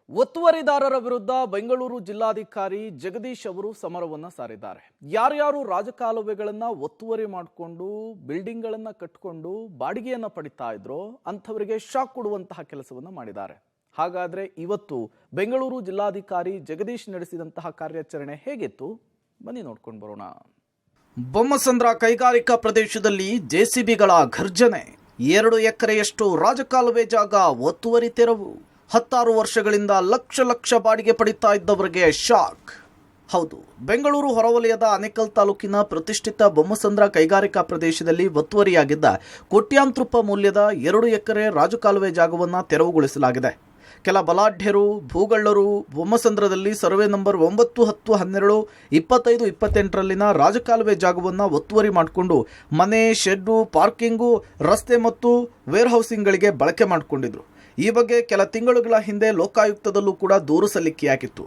ಒತ್ತುವರಿದಾರರ ವಿರುದ್ಧ ಬೆಂಗಳೂರು ಜಿಲ್ಲಾಧಿಕಾರಿ ಜಗದೀಶ್ ಅವರು ಸಮರವನ್ನ ಸಾರಿದ್ದಾರೆ. ಯಾರ್ಯಾರು ರಾಜಕಾಲುವೆಗಳನ್ನ ಒತ್ತುವರಿ ಮಾಡಿಕೊಂಡು ಬಿಲ್ಡಿಂಗ್ಗಳನ್ನ ಕಟ್ಟಿಕೊಂಡು ಬಾಡಿಗೆಯನ್ನ ಪಡಿತಾ ಇದ್ರೋ ಅಂಥವರಿಗೆ ಶಾಕ್ ಕೊಡುವಂತಹ ಕೆಲಸವನ್ನ ಮಾಡಿದ್ದಾರೆ. ಹಾಗಾದ್ರೆ ಇವತ್ತು ಬೆಂಗಳೂರು ಜಿಲ್ಲಾಧಿಕಾರಿ ಜಗದೀಶ್ ನಡೆಸಿದಂತಹ ಕಾರ್ಯಾಚರಣೆ ಹೇಗಿತ್ತು ಬನ್ನಿ ನೋಡ್ಕೊಂಡು ಬರೋಣ. ಬೊಮ್ಮಸಂದ್ರ ಕೈಗಾರಿಕಾ ಪ್ರದೇಶದಲ್ಲಿ ಜೆಸಿಬಿಗಳ ಘರ್ಜನೆ. 2 ಎಕರೆಯಷ್ಟು ರಾಜಕಾಲುವೆ ಜಾಗ ಒತ್ತುವರಿ ತೆರವು. 16 ವರ್ಷಗಳಿಂದ ಲಕ್ಷ ಬಾಡಿಗೆ ಪಡಿತಾ ಇದ್ದವರಿಗೆ ಶಾಕ್. ಹೌದು, ಬೆಂಗಳೂರು ಹೊರವಲಯದ ಆನೇಕಲ್ ತಾಲೂಕಿನ ಪ್ರತಿಷ್ಠಿತ ಬೊಮ್ಮಸಂದ್ರ ಕೈಗಾರಿಕಾ ಪ್ರದೇಶದಲ್ಲಿ ಒತ್ತುವರಿಯಾಗಿದ್ದ ಕೋಟ್ಯಾಂತರ ರೂಪಾಯಿ ಮೌಲ್ಯದ 2 ಎಕರೆ ರಾಜಕಾಲುವೆ ಜಾಗವನ್ನು ತೆರವುಗೊಳಿಸಲಾಗಿದೆ. ಕೆಲ ಬಲಾಢ್ಯರು, ಭೂಗಳ್ಳರು ಬೊಮ್ಮಸಂದ್ರದಲ್ಲಿ ಸರ್ವೆ ನಂಬರ್ 9, 10, 12, 25, 28ರಲ್ಲಿನ ರಾಜಕಾಲುವೆ ಜಾಗವನ್ನು ಒತ್ತುವರಿ ಮಾಡಿಕೊಂಡು ಮನೆ, ಶೆಡ್ಡು, ಪಾರ್ಕಿಂಗು, ರಸ್ತೆ ಮತ್ತು ವೇರ್ ಹೌಸಿಂಗ್ಗಳಿಗೆ ಬಳಕೆ ಮಾಡಿಕೊಂಡಿದ್ರು. ಈ ಬಗ್ಗೆ ಕೆಲ ತಿಂಗಳುಗಳ ಹಿಂದೆ ಲೋಕಾಯುಕ್ತದಲ್ಲೂ ಕೂಡ ದೂರು ಸಲ್ಲಿಕೆಯಾಗಿತ್ತು.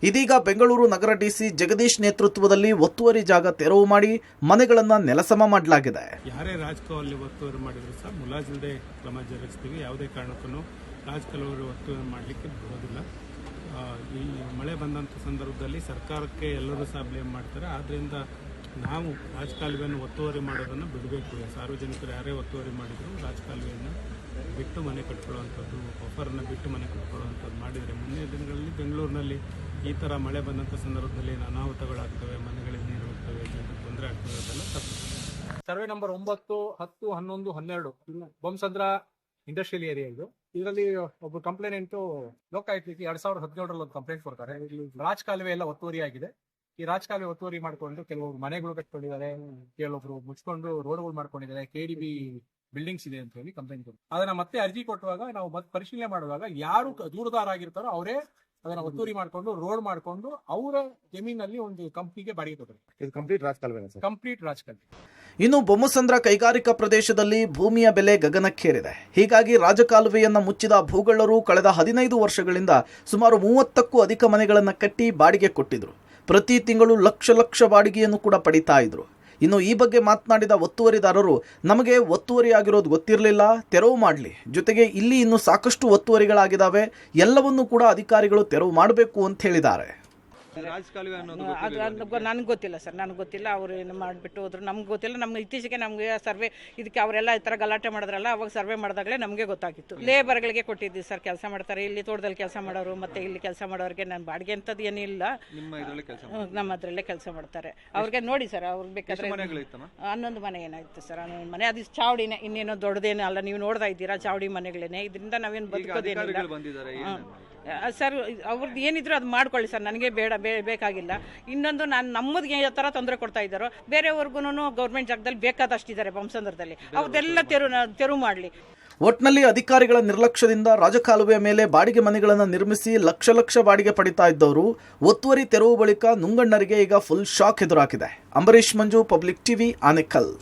ಇದೀಗ ಬೆಂಗಳೂರು ನಗರ ಡಿಸಿ ಜಗದೀಶ್ ನೇತೃತ್ವದಲ್ಲಿ ಒತ್ತುವರಿ ಜಾಗ ತೆರವು ಮಾಡಿ ಮನೆಗಳನ್ನು ನೆಲಸಮ ಮಾಡಲಾಗಿದೆ. ಯಾರೇ ರಾಜಕಾಲುವೆ ಒತ್ತುವರಿ ಮಾಡಿದ್ರು ಸಹ ಮುಲಾಜಿಲ್ಲದೆ ಕ್ರಮ ಜರುಗಿಸ್ತೀವಿ. ಯಾವುದೇ ಕಾರಣಕ್ಕೂ ರಾಜಕಾಲುವೆ ಒತ್ತುವರಿ ಮಾಡಲಿಕ್ಕೆ ಬರೋದಿಲ್ಲ. ಈ ಮಳೆ ಬಂದಂಥ ಸಂದರ್ಭದಲ್ಲಿ ಸರ್ಕಾರಕ್ಕೆ ಎಲ್ಲರೂ ಸಹ ಬ್ಲೇಮ್ ಮಾಡ್ತಾರೆ. ಆದ್ದರಿಂದ ನಾವು ರಾಜಕಾಲುವೆಯನ್ನು ಒತ್ತುವರಿ ಮಾಡೋದನ್ನು ಬಿಡಬೇಕು. ಸಾರ್ವಜನಿಕರು ಯಾರೇ ಒತ್ತುವರಿ ಮಾಡಿದ್ರು ರಾಜಕಾಲುವೆಯನ್ನು ಬಿಟ್ಟು ಮನೆ ಕಟ್ಕೊಳ್ಳುವಂಥದ್ದು, ಬಫರನ್ನು ಬಿಟ್ಟು ಮನೆ ಕಟ್ಕೊಳ್ಳುವಂಥದ್ದು ಮಾಡಿದರೆ ಮುಂದಿನ ದಿನಗಳಲ್ಲಿ ಬೆಂಗಳೂರಿನಲ್ಲಿ ಈ ಥರ ಮಳೆ ಬಂದಂಥ ಸಂದರ್ಭದಲ್ಲಿ ಅನಾಹುತಗಳಾಗ್ತವೆ, ಮನೆಗಳಿಗೆ ನೀರು ಹೋಗ್ತವೆ, ಜನರಿಗೆ ತೊಂದರೆ ಆಗ್ತವೆ. ಅದೆಲ್ಲ ತಪ್ಪು. Survey number 9, 10, 11, 12 Bommasandra industrial area ಇದು. ಇದರಲ್ಲಿ ಒಬ್ಬ ಕಂಪ್ಲೇಂಟು ಲೋಕಾಯುಕ್ತಕ್ಕೆ 2017ರಲ್ಲಿ ಒಂದು ಕಂಪ್ಲೇಂಟ್ ಕೊಡ್ತಾರೆ. ರಾಜಕಾಲುವೆ ಎಲ್ಲ ಒತ್ತುವರಿ ಆಗಿದೆ. ಈ ರಾಜಕಾಲುವೆ ಒತ್ತುವರಿ ಮಾಡ್ಕೊಂಡು ಕೆಲವರು ಮನೆಗಳು ಕಟ್ಕೊಂಡಿದ್ದಾರೆ, ಕೆಲವೊಬ್ರು ಮುಚ್ಕೊಂಡು ರೋಡ್ಗಳು ಮಾಡ್ಕೊಂಡಿದ್ದಾರೆ, KDB ಬಿಲ್ಡಿಂಗ್ಸ್ ಇದೆ ಅಂತ ಹೇಳಿ ಕಂಪ್ಲೇಂಟ್ ಕೊಡ್ತಾರೆ. ಅದನ್ನ ಮತ್ತೆ ಅರ್ಜಿ ಕೊಟ್ಟುವಾಗ ನಾವು ಮತ್ತೆ ಪರಿಶೀಲನೆ ಮಾಡುವಾಗ ಯಾರು ದೂರುದಾರ ಆಗಿರ್ತಾರೋ ಅವರೇ ಅದನ್ನ ಒತ್ತುವರಿ ಮಾಡ್ಕೊಂಡು ರೋಡ್ ಮಾಡ್ಕೊಂಡು ಅವರ ಜಮೀನಲ್ಲಿ ಒಂದು ಕಂಪ್ನಿಗೆ ಬಾಡಿಗೆ ಕೊಡ್ತಾರೆ. ಇದು ಕಂಪ್ಲೀಟ್ ರಾಜಕಾಲುವೆ. ಕಂಪ್ಲೀಟ್ ರಾಜಕಾಲುವೆ. ಇನ್ನು ಬೊಮ್ಮಸಂದ್ರ ಕೈಗಾರಿಕಾ ಪ್ರದೇಶದಲ್ಲಿ ಭೂಮಿಯ ಬೆಲೆ ಗಗನಕ್ಕೇರಿದೆ. ಹೀಗಾಗಿ ರಾಜಕಾಲುವೆಯನ್ನ ಮುಚ್ಚಿದ ಭೂಗಳ್ಳರು ಕಳೆದ 15 ವರ್ಷಗಳಿಂದ ಸುಮಾರು 30ಕ್ಕೂ ಅಧಿಕ ಮನೆಗಳನ್ನು ಕಟ್ಟಿ ಬಾಡಿಗೆ ಕೊಟ್ಟಿದ್ರು. ಪ್ರತಿ ತಿಂಗಳು ಲಕ್ಷ ಬಾಡಿಗೆಯನ್ನು ಕೂಡ ಪಡಿತಾ ಇದ್ರು. ಇನ್ನು ಈ ಬಗ್ಗೆ ಮಾತನಾಡಿದ ಒತ್ತುವರಿದಾರರು, ನಮಗೆ ಒತ್ತುವರಿಯಾಗಿರೋದು ಗೊತ್ತಿರಲಿಲ್ಲ, ತೆರವು ಮಾಡಲಿ, ಜೊತೆಗೆ ಇಲ್ಲಿ ಇನ್ನು ಸಾಕಷ್ಟು ಒತ್ತುವರಿಗಳಾಗಿದ್ದಾವೆ, ಎಲ್ಲವನ್ನೂ ಕೂಡ ಅಧಿಕಾರಿಗಳು ತೆರವು ಮಾಡಬೇಕು ಅಂತ ಹೇಳಿದ್ದಾರೆ. ನನಗೆ ಗೊತ್ತಿಲ್ಲ ಸರ್, ನನಗೆ ಗೊತ್ತಿಲ್ಲ. ಅವರು ಏನು ಮಾಡಿಬಿಟ್ಟು ಹೋದ್ರು, ನಮ್ಗೆ ಗೊತ್ತಿಲ್ಲ. ನಮ್ಗೆ ಇತ್ತೀಚೆಗೆ ನಮಗೆ ಸರ್ವೆ ಇದಕ್ಕೆ ಅವರೆಲ್ಲ ಈ ಥರ ಗಲಾಟೆ ಮಾಡಿದ್ರಲ್ಲ, ಅವಾಗ ಸರ್ವೆ ಮಾಡಿದಾಗಲೇ ನಮಗೆ ಗೊತ್ತಾಗಿತ್ತು. ಲೇಬರ್ಗಳಿಗೆ ಕೊಟ್ಟಿದ್ವಿ ಸರ್, ಕೆಲಸ ಮಾಡ್ತಾರೆ ಇಲ್ಲಿ ತೋಟದಲ್ಲಿ ಕೆಲಸ ಮಾಡೋರು, ಮತ್ತೆ ಇಲ್ಲಿ ಕೆಲಸ ಮಾಡೋರಿಗೆ ನಾನು ಬಾಡಿಗೆ ಅಂತದ್ದು ಏನಿಲ್ಲ, ನಮ್ಮ ಅದರಲ್ಲೇ ಕೆಲಸ ಮಾಡ್ತಾರೆ. ಅವ್ರಿಗೆ ನೋಡಿ ಸರ್, ಅವ್ರಿಗೆ ಬೇಕಾದ್ರೆ 11 ಮನೆ ಏನಾಯ್ತು ಸರ್. 11 ಮನೆ, ಅದು ಚಾವಡಿನೇ, ಇನ್ನೇನೋ ದೊಡ್ಡದೇನೋ ಅಲ್ಲ. ನೀವು ನೋಡ್ತಾ ಇದ್ದೀರಾ, ಚಾವಡಿ ಮನೆಗಳೇನೆ. ಇದರಿಂದ ನಾವೇನು ಬದುಕೋದೇನಿಲ್ಲ ಸರ್. ಅವ್ರದ್ದು ಏನಿದ್ರು ಅದು ಮಾಡ್ಕೊಳ್ಳಿ ಸರ್, ನನಗೆ ಬೇಕಾಗಿಲ್ಲ. ಇನ್ನೊಂದು, ನಾನು ನಮ್ಮದಿಗೆ ಯಾವ ಥರ ತೊಂದರೆ ಕೊಡ್ತಾ ಇದ್ದಾರೋ ಬೇರೆಯವ್ರಿಗೂ ಗೌರ್ಮೆಂಟ್ ಜಾಗದಲ್ಲಿ ಬೇಕಾದಷ್ಟಿದ್ದಾರೆ ಬೊಮ್ಮಸಂದ್ರದಲ್ಲಿ, ಅವ್ರದ್ದೆಲ್ಲ ತೆರವು ಮಾಡಲಿ. ಒಟ್ನಲ್ಲಿ ಅಧಿಕಾರಿಗಳ ನಿರ್ಲಕ್ಷ್ಯದಿಂದ ರಾಜಕಾಲುವೆಯ ಮೇಲೆ ಬಾಡಿಗೆ ಮನೆಗಳನ್ನು ನಿರ್ಮಿಸಿ ಲಕ್ಷ ಬಾಡಿಗೆ ಪಡಿತಾ ಇದ್ದವರು ಒತ್ತುವರಿ ತೆರವು ಬಳಿಕ ನುಂಗಣ್ಣರಿಗೆ ಈಗ ಫುಲ್ ಶಾಕ್ ಎದುರಾಗಿದೆ. ಅಂಬರೀಶ್ ಮಂಜು, ಪಬ್ಲಿಕ್ ಟಿವಿ, ಆನೇಕಲ್.